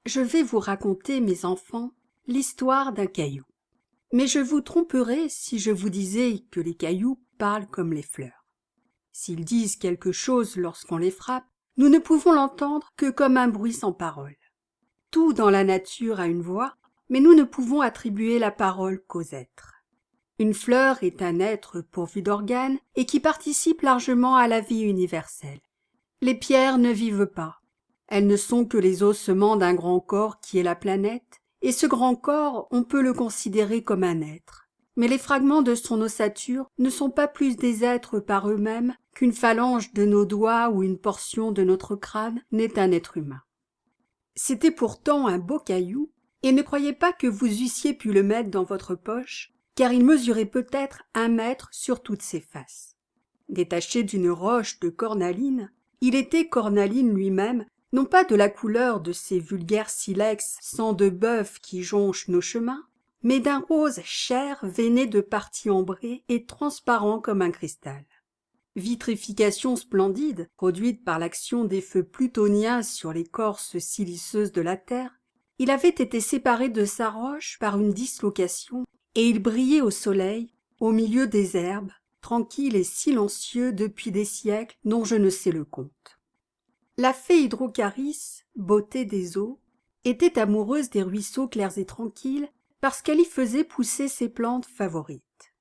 Je vais vous raconter, mes enfants, l'histoire d'un caillou. Mais je vous tromperais si je vous disais que les cailloux parlent comme les fleurs. S'ils disent quelque chose lorsqu'on les frappe, nous ne pouvons l'entendre que comme un bruit sans parole. Tout dans la nature a une voix, mais nous ne pouvons attribuer la parole qu'aux êtres. Une fleur est un être pourvu d'organes et qui participe largement à la vie universelle. Les pierres ne vivent pas. Elles ne sont que les ossements d'un grand corps qui est la planète, et ce grand corps, on peut le considérer comme un être. Mais les fragments de son ossature ne sont pas plus des êtres par eux-mêmes qu'une phalange de nos doigts ou une portion de notre crâne n'est un être humain. C'était pourtant un beau caillou, et ne croyez pas que vous eussiez pu le mettre dans votre poche, car il mesurait peut-être 1 mètre sur toutes ses faces. Détaché d'une roche de cornaline, il était cornaline lui-même, non pas de la couleur de ces vulgaires silex sang de bœuf qui jonchent nos chemins, mais d'un rose chair veiné de parties ambrées et transparent comme un cristal. Vitrification splendide, produite par l'action des feux plutoniens sur l'écorce silicieuse de la terre, il avait été séparé de sa roche par une dislocation, et il brillait au soleil, au milieu des herbes, tranquille et silencieux depuis des siècles dont je ne sais le compte. La fée Hydrocharis, beauté des eaux, était amoureuse des ruisseaux clairs et tranquilles parce qu'elle y faisait pousser ses plantes favorites.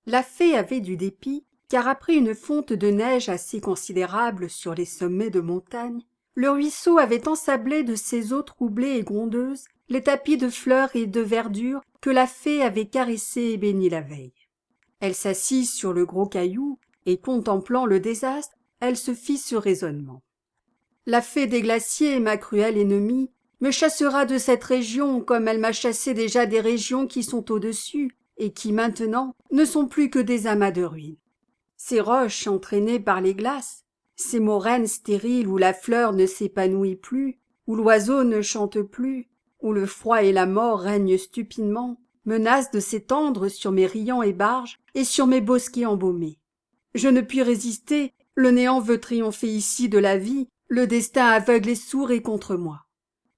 La fée avait du dépit, car après une fonte de neige assez considérable sur les sommets de montagne, le ruisseau avait ensablé de ses eaux troublées et grondeuses les tapis de fleurs et de verdure que la fée avait caressés et bénis la veille. Elle s'assit sur le gros caillou, et contemplant le désastre, elle se fit ce raisonnement. La fée des glaciers, ma cruelle ennemie, me chassera de cette région comme elle m'a chassé déjà des régions qui sont au-dessus et qui, maintenant, ne sont plus que des amas de ruines. Ces roches entraînées par les glaces, ces moraines stériles où la fleur ne s'épanouit plus, où l'oiseau ne chante plus, où le froid et la mort règnent stupidement, menacent de s'étendre sur mes riants et barges et sur mes bosquets embaumés. Je ne puis résister, le néant veut triompher ici de la vie, le destin aveugle et sourd est contre moi.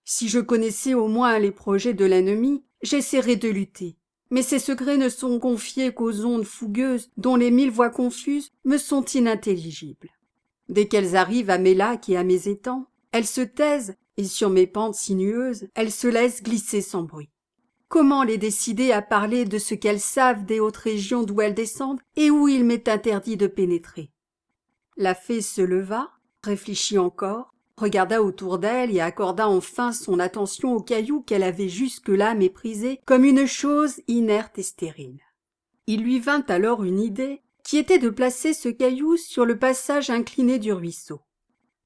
Si je connaissais au moins les projets de l'ennemi, j'essaierais de lutter. Mais ces secrets ne sont confiés qu'aux ondes fougueuses dont les 1000 voix confuses me sont inintelligibles. Dès qu'elles arrivent à mes lacs et à mes étangs, elles se taisent, et sur mes pentes sinueuses, elles se laissent glisser sans bruit. Comment les décider à parler de ce qu'elles savent des hautes régions d'où elles descendent et où il m'est interdit de pénétrer? La fée se leva, réfléchit encore, regarda autour d'elle et accorda enfin son attention au caillou qu'elle avait jusque-là méprisé comme une chose inerte et stérile. Il lui vint alors une idée qui était de placer ce caillou sur le passage incliné du ruisseau.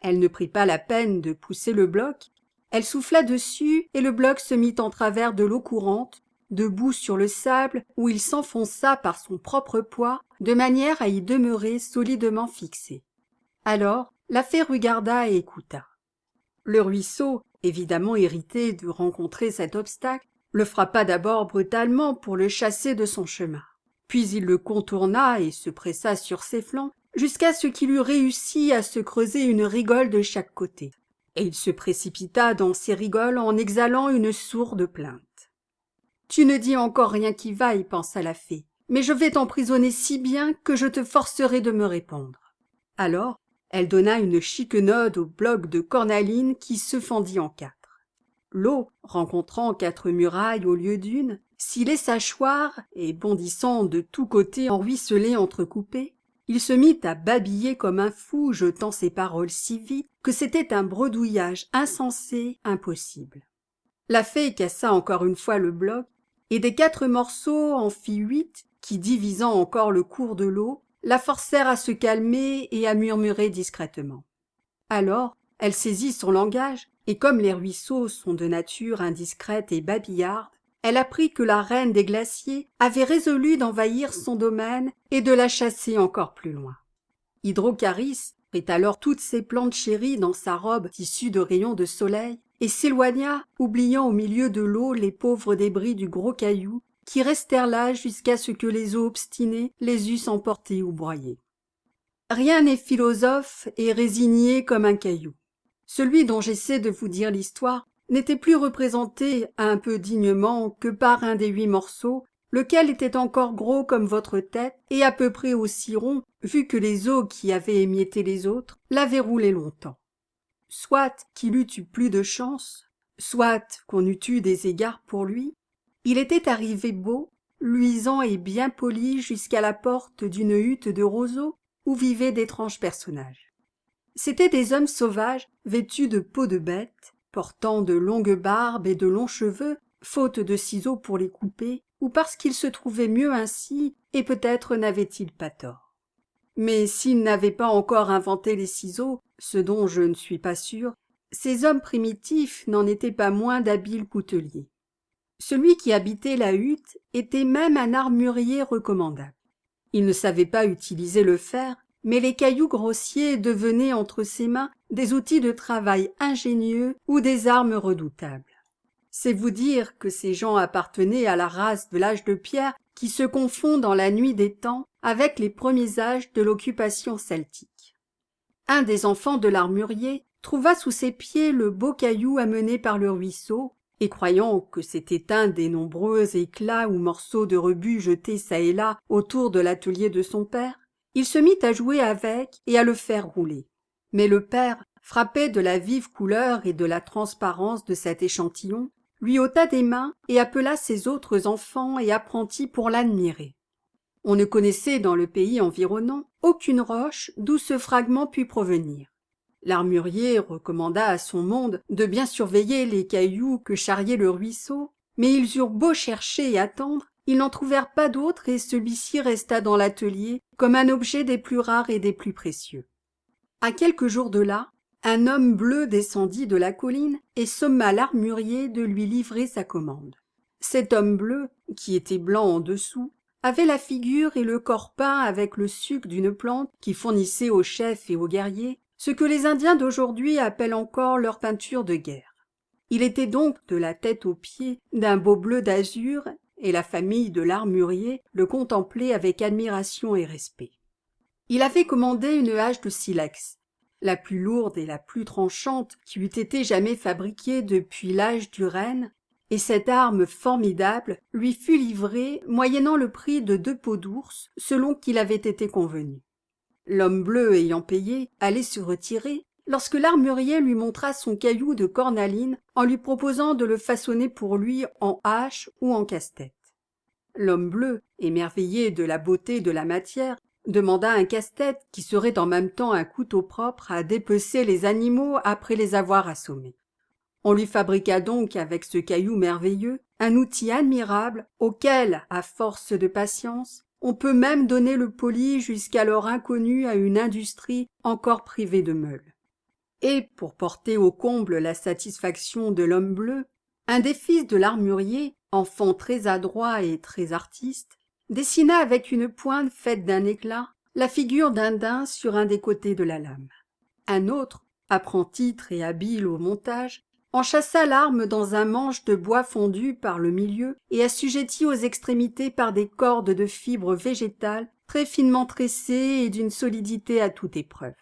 Elle ne prit pas la peine de pousser le bloc, elle souffla dessus et le bloc se mit en travers de l'eau courante, debout sur le sable où il s'enfonça par son propre poids de manière à y demeurer solidement fixé. Alors, la fée regarda et écouta. Le ruisseau, évidemment irrité de rencontrer cet obstacle, le frappa d'abord brutalement pour le chasser de son chemin. Puis il le contourna et se pressa sur ses flancs jusqu'à ce qu'il eût réussi à se creuser une rigole de chaque côté. Et il se précipita dans ces rigoles en exhalant une sourde plainte. « Tu ne dis encore rien qui vaille, pensa la fée, mais je vais t'emprisonner si bien que je te forcerai de me répondre. » Alors, elle donna une chiquenaude au bloc de cornaline qui se fendit en 4. L'eau, rencontrant 4 murailles au lieu d'une, s'y laissa choir et, bondissant de tous côtés en ruisselets entrecoupés, il se mit à babiller comme un fou, jetant ses paroles si vite que c'était un bredouillage insensé, impossible. La fée cassa encore une fois le bloc, et des 4 morceaux en fit 8 qui, divisant encore le cours de l'eau, la forcèrent à se calmer et à murmurer discrètement. Alors, elle saisit son langage, et comme les ruisseaux sont de nature indiscrète et babillarde, elle apprit que la reine des glaciers avait résolu d'envahir son domaine et de la chasser encore plus loin. Hydrocharis prit alors toutes ses plantes chéries dans sa robe tissue de rayons de soleil et s'éloigna, oubliant au milieu de l'eau les pauvres débris du gros caillou qui restèrent là jusqu'à ce que les eaux obstinées les eussent emportés ou broyés. Rien n'est philosophe et résigné comme un caillou. Celui dont j'essaie de vous dire l'histoire n'était plus représenté un peu dignement que par un des 8 morceaux, lequel était encore gros comme votre tête et à peu près aussi rond, vu que les os qui avaient émietté les autres l'avaient roulé longtemps. Soit qu'il eût eu plus de chance, soit qu'on eût eu des égards pour lui, il était arrivé beau, luisant et bien poli jusqu'à la porte d'une hutte de roseaux où vivaient d'étranges personnages. C'étaient des hommes sauvages vêtus de peaux de bêtes, portant de longues barbes et de longs cheveux, faute de ciseaux pour les couper, ou parce qu'ils se trouvaient mieux ainsi, et peut-être n'avaient-ils pas tort. Mais s'ils n'avaient pas encore inventé les ciseaux, ce dont je ne suis pas sûr, ces hommes primitifs n'en étaient pas moins d'habiles couteliers. Celui qui habitait la hutte était même un armurier recommandable. Il ne savait pas utiliser le fer, mais les cailloux grossiers devenaient entre ses mains des outils de travail ingénieux ou des armes redoutables. C'est vous dire que ces gens appartenaient à la race de l'âge de pierre qui se confond dans la nuit des temps avec les premiers âges de l'occupation celtique. Un des enfants de l'armurier trouva sous ses pieds le beau caillou amené par le ruisseau, et croyant que c'était un des nombreux éclats ou morceaux de rebut jetés çà et là autour de l'atelier de son père, il se mit à jouer avec et à le faire rouler. Mais le père, frappé de la vive couleur et de la transparence de cet échantillon, lui ôta des mains et appela ses autres enfants et apprentis pour l'admirer. On ne connaissait dans le pays environnant aucune roche d'où ce fragment pût provenir. L'armurier recommanda à son monde de bien surveiller les cailloux que charriait le ruisseau, mais ils eurent beau chercher et attendre, ils n'en trouvèrent pas d'autre et celui-ci resta dans l'atelier comme un objet des plus rares et des plus précieux. À quelques jours de là, un homme bleu descendit de la colline et somma l'armurier de lui livrer sa commande. Cet homme bleu, qui était blanc en dessous, avait la figure et le corps peints avec le suc d'une plante qui fournissait aux chefs et aux guerriers ce que les Indiens d'aujourd'hui appellent encore leur peinture de guerre. Il était donc de la tête aux pieds d'un beau bleu d'azur, et la famille de l'armurier le contemplait avec admiration et respect. Il avait commandé une hache de silex, la plus lourde et la plus tranchante qui eût été jamais fabriquée depuis l'âge du renne, et cette arme formidable lui fut livrée moyennant le prix de 2 peaux d'ours, selon qu'il avait été convenu. L'homme bleu ayant payé allait se retirer, lorsque l'armurier lui montra son caillou de cornaline en lui proposant de le façonner pour lui en hache ou en casse-tête. L'homme bleu, émerveillé de la beauté de la matière, demanda un casse-tête qui serait en même temps un couteau propre à dépecer les animaux après les avoir assommés. On lui fabriqua donc avec ce caillou merveilleux un outil admirable auquel, à force de patience, on peut même donner le poli jusqu'alors inconnu à une industrie encore privée de meules. Et, pour porter au comble la satisfaction de l'homme bleu, un des fils de l'armurier, enfant très adroit et très artiste, dessina avec une pointe faite d'un éclat la figure d'un daim sur un des côtés de la lame. Un autre, apprenti très habile au montage, enchâssa l'arme dans un manche de bois fondu par le milieu et assujetti aux extrémités par des cordes de fibres végétales très finement tressées et d'une solidité à toute épreuve.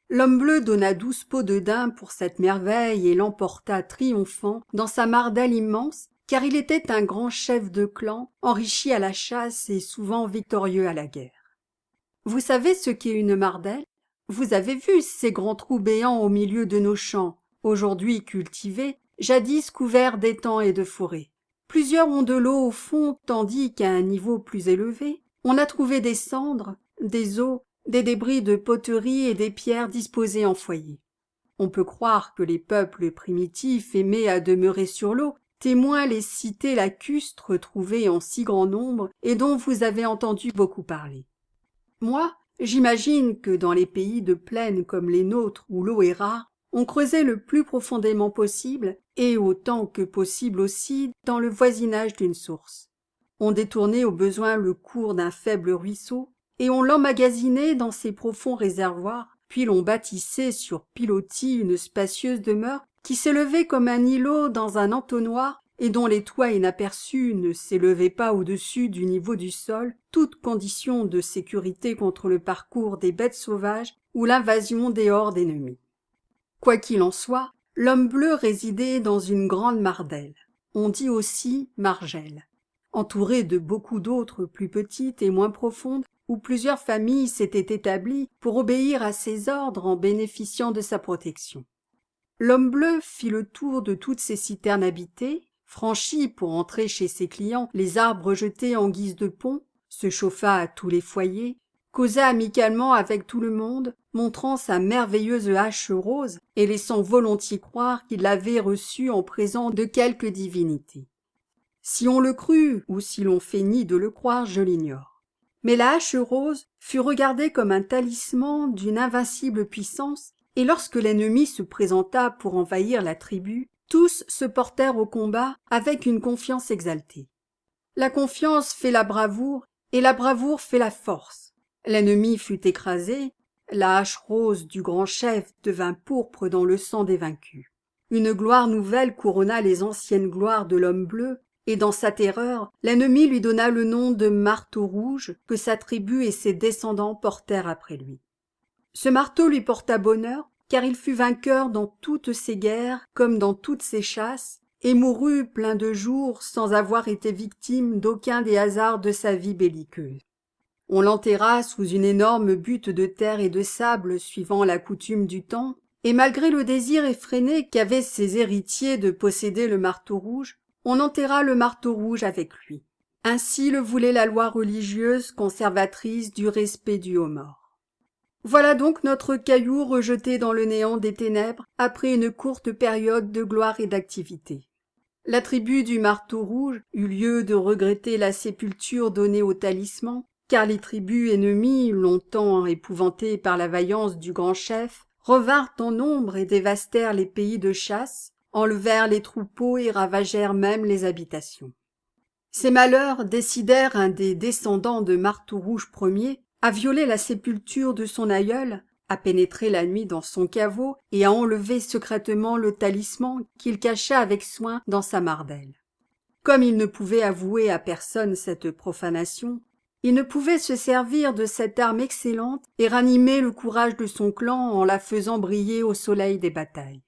L'homme bleu donna 12 peaux de daim pour cette merveille et l'emporta triomphant dans sa mardelle immense, car il était un grand chef de clan, enrichi à la chasse et souvent victorieux à la guerre. Vous savez ce qu'est une mardelle? Vous avez vu ces grands trous béants au milieu de nos champs, aujourd'hui cultivés, jadis couverts d'étangs et de forêts. Plusieurs ont de l'eau au fond, tandis qu'à un niveau plus élevé, on a trouvé des cendres, des os, des débris de poteries et des pierres disposées en foyers. On peut croire que les peuples primitifs aimaient à demeurer sur l'eau, témoin les cités lacustres trouvées en si grand nombre et dont vous avez entendu beaucoup parler. Moi, j'imagine que dans les pays de plaine comme les nôtres où l'eau est rare, on creusait le plus profondément possible et autant que possible aussi dans le voisinage d'une source. On détournait au besoin le cours d'un faible ruisseau et on l'emmagasinait dans ses profonds réservoirs, puis l'on bâtissait sur pilotis une spacieuse demeure qui s'élevait comme un îlot dans un entonnoir et dont les toits inaperçus ne s'élevaient pas au-dessus du niveau du sol, toute condition de sécurité contre le parcours des bêtes sauvages ou l'invasion des hordes ennemies. Quoi qu'il en soit, L'homme bleu résidait dans une grande mardelle, on dit aussi margelle, entourée de beaucoup d'autres plus petites et moins profondes, où plusieurs familles s'étaient établies pour obéir à ses ordres en bénéficiant de sa protection. L'homme bleu fit le tour de toutes ces citernes habitées, franchit pour entrer chez ses clients les arbres jetés en guise de pont, se chauffa à tous les foyers, causa amicalement avec tout le monde, montrant sa merveilleuse hache rose et laissant volontiers croire qu'il l'avait reçue en présent de quelque divinité. Si on le crut ou si l'on feignit de le croire, je l'ignore. Mais la hache rose fut regardée comme un talisman d'une invincible puissance, et lorsque l'ennemi se présenta pour envahir la tribu, tous se portèrent au combat avec une confiance exaltée. La confiance fait la bravoure, et la bravoure fait la force. L'ennemi fut écrasé, la hache rose du grand chef devint pourpre dans le sang des vaincus. Une gloire nouvelle couronna les anciennes gloires de l'homme bleu, et dans sa terreur, l'ennemi lui donna le nom de marteau rouge que sa tribu et ses descendants portèrent après lui. Ce marteau lui porta bonheur, car il fut vainqueur dans toutes ses guerres comme dans toutes ses chasses, et mourut plein de jours sans avoir été victime d'aucun des hasards de sa vie belliqueuse. On l'enterra sous une énorme butte de terre et de sable suivant la coutume du temps, et malgré le désir effréné qu'avaient ses héritiers de posséder le marteau rouge, on enterra le marteau rouge avec lui. Ainsi le voulait la loi religieuse conservatrice du respect dû aux morts. Voilà donc notre caillou rejeté dans le néant des ténèbres après une courte période de gloire et d'activité. La tribu du marteau rouge eut lieu de regretter la sépulture donnée au talisman, car les tribus ennemies, longtemps épouvantées par la vaillance du grand chef, revinrent en nombre et dévastèrent les pays de chasse, enlevèrent les troupeaux et ravagèrent même les habitations. Ces malheurs décidèrent un des descendants de Marteau Rouge Ier à violer la sépulture de son aïeul, à pénétrer la nuit dans son caveau et à enlever secrètement le talisman qu'il cacha avec soin dans sa mardelle. Comme il ne pouvait avouer à personne cette profanation, il ne pouvait se servir de cette arme excellente et ranimer le courage de son clan en la faisant briller au soleil des batailles.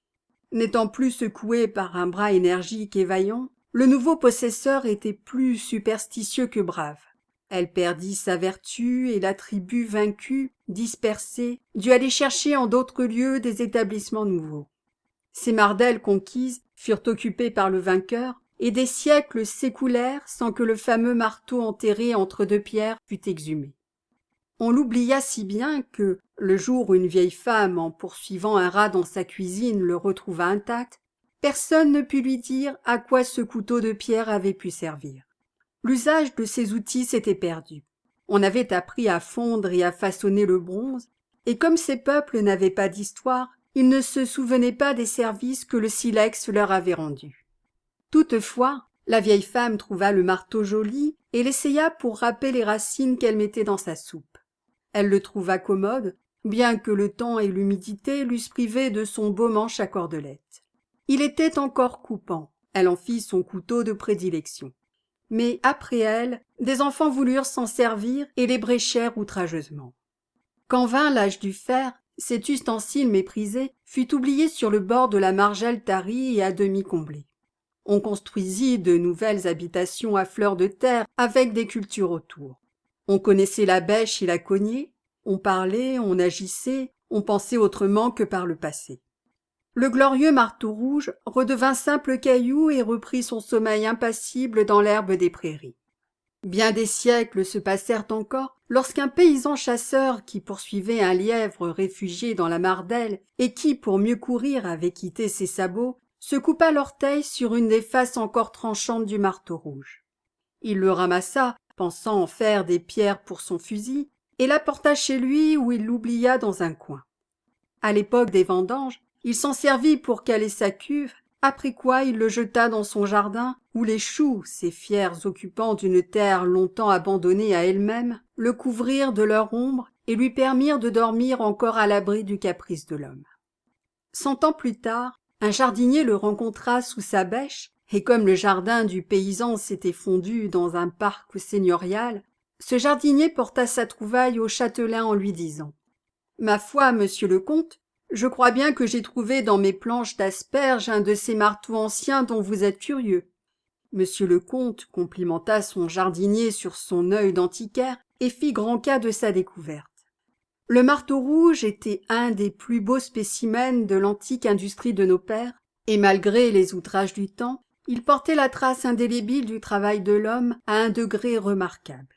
N'étant plus secoué par un bras énergique et vaillant, le nouveau possesseur était plus superstitieux que brave. Elle perdit sa vertu et la tribu vaincue, dispersée, dut aller chercher en d'autres lieux des établissements nouveaux. Ces mardelles conquises furent occupées par le vainqueur, et des siècles s'écoulèrent sans que le fameux marteau enterré entre deux pierres fût exhumé. On l'oublia si bien que, le jour où une vieille femme, en poursuivant un rat dans sa cuisine, le retrouva intact, personne ne put lui dire à quoi ce couteau de pierre avait pu servir. L'usage de ces outils s'était perdu. On avait appris à fondre et à façonner le bronze, et comme ces peuples n'avaient pas d'histoire, ils ne se souvenaient pas des services que le silex leur avait rendus. Toutefois, la vieille femme trouva le marteau joli et l'essaya pour râper les racines qu'elle mettait dans sa soupe. Elle le trouva commode, bien que le temps et l'humidité l'eussent privé de son beau manche à cordelette. Il était encore coupant, elle en fit son couteau de prédilection. Mais après elle, des enfants voulurent s'en servir et les bréchèrent outrageusement. Quand vint l'âge du fer, cet ustensile méprisé fut oublié sur le bord de la margelle tarie et à demi comblée. On construisit de nouvelles habitations à fleur de terre avec des cultures autour. On connaissait la bêche et la cognée, on parlait, on agissait, on pensait autrement que par le passé. Le glorieux marteau rouge redevint simple caillou et reprit son sommeil impassible dans l'herbe des prairies. Bien des siècles se passèrent encore lorsqu'un paysan chasseur qui poursuivait un lièvre réfugié dans la mardelle et qui, pour mieux courir, avait quitté ses sabots, se coupa l'orteil sur une des faces encore tranchantes du marteau rouge. Il le ramassa, pensant en faire des pierres pour son fusil, et l'apporta chez lui où il l'oublia dans un coin. À l'époque des vendanges, il s'en servit pour caler sa cuve, après quoi il le jeta dans son jardin, où les choux, ces fiers occupants d'une terre longtemps abandonnée à elle-même, le couvrirent de leur ombre et lui permirent de dormir encore à l'abri du caprice de l'homme. 100 ans plus tard, un jardinier le rencontra sous sa bêche, et comme le jardin du paysan s'était fondu dans un parc seigneurial, ce jardinier porta sa trouvaille au châtelain en lui disant « Ma foi, monsieur le comte, Je crois bien que j'ai trouvé dans mes planches d'asperges un de ces marteaux anciens dont vous êtes curieux. Monsieur le comte complimenta son jardinier sur son œil d'antiquaire et fit grand cas de sa découverte. Le marteau rouge était un des plus beaux spécimens de l'antique industrie de nos pères, et malgré les outrages du temps, il portait la trace indélébile du travail de l'homme à un degré remarquable.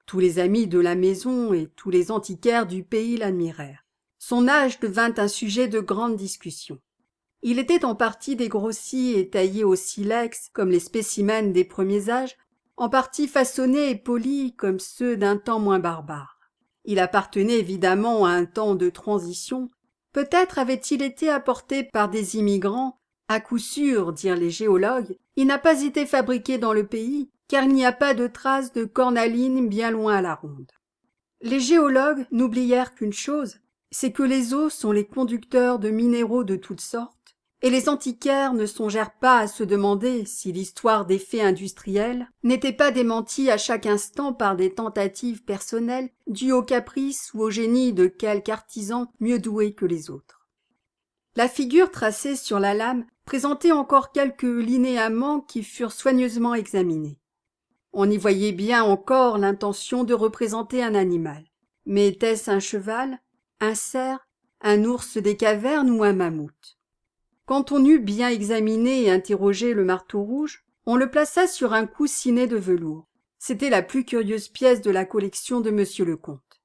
Tous les amis de la maison et tous les antiquaires du pays l'admirèrent. Son âge devint un sujet de grande discussion. Il était en partie dégrossi et taillé au silex comme les spécimens des premiers âges, en partie façonné et poli comme ceux d'un temps moins barbare. Il appartenait évidemment à un temps de transition. Peut-être avait-il été apporté par des immigrants. À coup sûr, dirent les géologues, il n'a pas été fabriqué dans le pays, car il n'y a pas de traces de cornaline bien loin à la ronde. Les géologues n'oublièrent qu'une chose, c'est que les eaux sont les conducteurs de minéraux de toutes sortes, et les antiquaires ne songèrent pas à se demander si l'histoire des faits industriels n'était pas démentie à chaque instant par des tentatives personnelles dues au caprice ou au génie de quelque artisan mieux doué que les autres. La figure tracée sur la lame présentait encore quelques linéaments qui furent soigneusement examinés. On y voyait bien encore l'intention de représenter un animal. Mais était-ce un cheval, un cerf, un ours des cavernes ou un mammouth? Quand on eut bien examiné et interrogé le marteau rouge, on le plaça sur un coussinet de velours. C'était la plus curieuse pièce de la collection de monsieur le comte.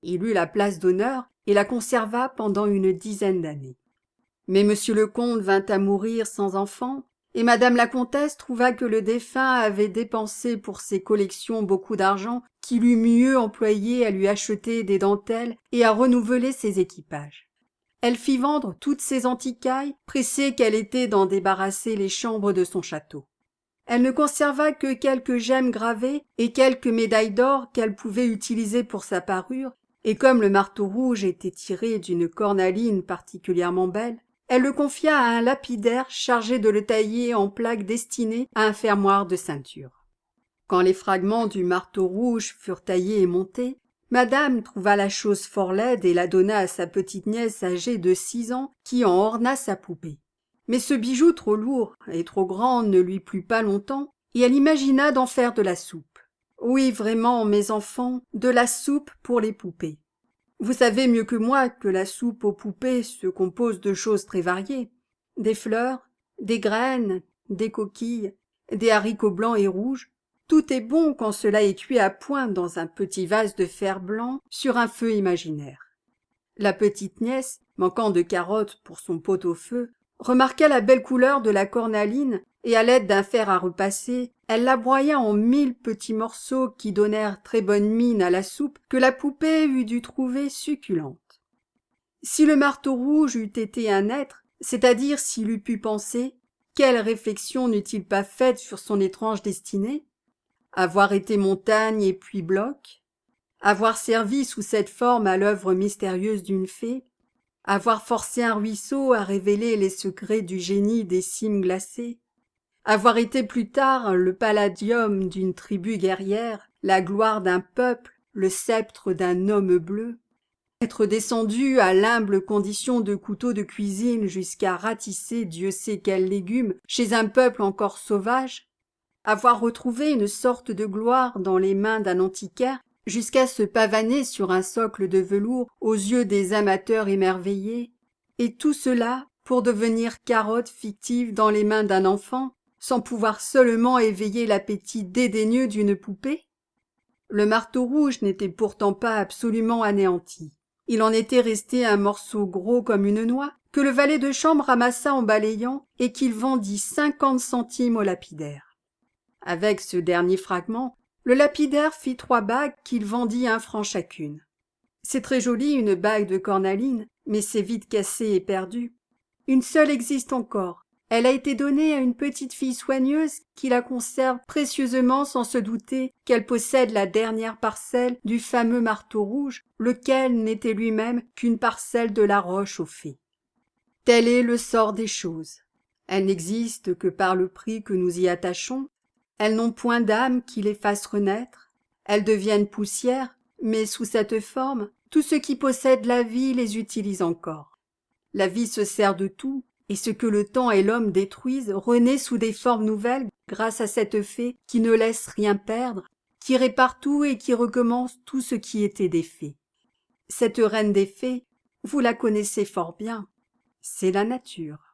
Il eut la place d'honneur et la conserva pendant une dizaine d'années. Mais monsieur le comte vint à mourir sans enfant, et madame la comtesse trouva que le défunt avait dépensé pour ses collections beaucoup d'argent qu'il eût mieux employé à lui acheter des dentelles et à renouveler ses équipages. Elle fit vendre toutes ses antiquailles, pressée qu'elle était d'en débarrasser les chambres de son château. Elle ne conserva que quelques gemmes gravées et quelques médailles d'or qu'elle pouvait utiliser pour sa parure, et comme le marteau rouge était tiré d'une cornaline particulièrement belle, elle le confia à un lapidaire chargé de le tailler en plaques destinées à un fermoir de ceinture. Quand les fragments du marteau rouge furent taillés et montés, madame trouva la chose fort laide et la donna à sa petite nièce âgée de 6 ans qui en orna sa poupée. Mais ce bijou trop lourd et trop grand ne lui plut pas longtemps, et elle imagina d'en faire de la soupe. Oui, vraiment, mes enfants, de la soupe pour les poupées. Vous savez mieux que moi que la soupe aux poupées se compose de choses très variées. Des fleurs, des graines, des coquilles, des haricots blancs et rouges. Tout est bon quand cela est cuit à point dans un petit vase de fer blanc sur un feu imaginaire. La petite nièce, manquant de carottes pour son pot-au-feu, remarqua la belle couleur de la cornaline et à l'aide d'un fer à repasser, elle la broya en 1000 petits morceaux qui donnèrent très bonne mine à la soupe que la poupée eût dû trouver succulente. Si le marteau rouge eût été un être, c'est-à-dire s'il eût pu penser, quelle réflexion n'eût-il pas faite sur son étrange destinée? Avoir été montagne et puis bloc? Avoir servi sous cette forme à l'œuvre mystérieuse d'une fée? Avoir forcé un ruisseau à révéler les secrets du génie des cimes glacées? Avoir été plus tard le palladium d'une tribu guerrière, la gloire d'un peuple, le sceptre d'un homme bleu? Être descendu à l'humble condition de couteau de cuisine jusqu'à ratisser Dieu sait quels légumes chez un peuple encore sauvage? Avoir retrouvé une sorte de gloire dans les mains d'un antiquaire jusqu'à se pavaner sur un socle de velours aux yeux des amateurs émerveillés, et tout cela pour devenir carotte fictive dans les mains d'un enfant, sans pouvoir seulement éveiller l'appétit dédaigneux d'une poupée? Le marteau rouge n'était pourtant pas absolument anéanti. Il en était resté un morceau gros comme une noix, que le valet de chambre ramassa en balayant et qu'il vendit 50 centimes au lapidaire. Avec ce dernier fragment, le lapidaire fit 3 bagues qu'il vendit 1 franc chacune. C'est très joli une bague de cornaline, mais c'est vite cassé et perdu. Une seule existe encore. Elle a été donnée à une petite fille soigneuse qui la conserve précieusement sans se douter qu'elle possède la dernière parcelle du fameux marteau rouge, lequel n'était lui-même qu'une parcelle de la roche aux fées. Tel est le sort des choses. Elles n'existent que par le prix que nous y attachons. Elles n'ont point d'âme qui les fasse renaître. Elles deviennent poussière, mais sous cette forme, tout ce qui possède la vie les utilise encore. La vie se sert de tout, et ce que le temps et l'homme détruisent renaît sous des formes nouvelles grâce à cette fée qui ne laisse rien perdre, qui répare tout et qui recommence tout ce qui était défait. Cette reine des fées, vous la connaissez fort bien, c'est la nature.